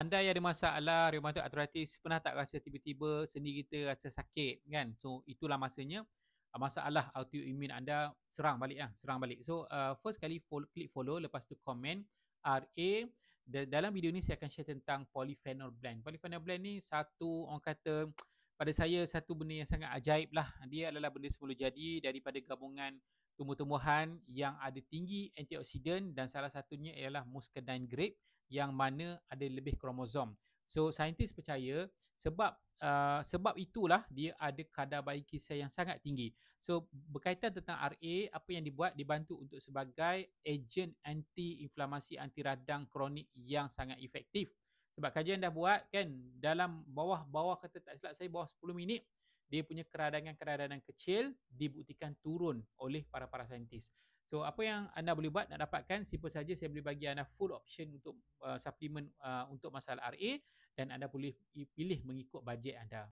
anda yang ada masalah rheumatoid arthritis, pernah tak rasa tiba-tiba sendi kita rasa sakit kan? So itulah masanya masalah autoimmune anda serang balik lah, serang balik. So first kali klik follow, lepas tu komen RA. Dalam video ni saya akan share tentang polyphenol blend. Polyphenol blend ni satu, orang kata pada saya satu benda yang sangat ajaib lah. Dia adalah benda semula jadi daripada gabungan tumbuh-tumbuhan yang ada tinggi antioksidan, dan salah satunya ialah muscadine grape yang mana ada lebih kromosom. So saintis percaya sebab itulah dia ada kadar bayi kisah yang sangat tinggi. So berkaitan tentang RA, apa yang dibuat, dibantu untuk sebagai ejen anti-inflamasi, anti radang kronik yang sangat efektif. Sebab kajian dah buat kan, dalam bawah kata tak silap saya bawah 10 minit, dia punya keradangan kecil dibuktikan turun oleh para saintis. So apa yang anda boleh buat nak dapatkan, simple saja, saya boleh bagi anda full option untuk suplemen untuk masalah RA, dan anda boleh pilih mengikut bajet anda.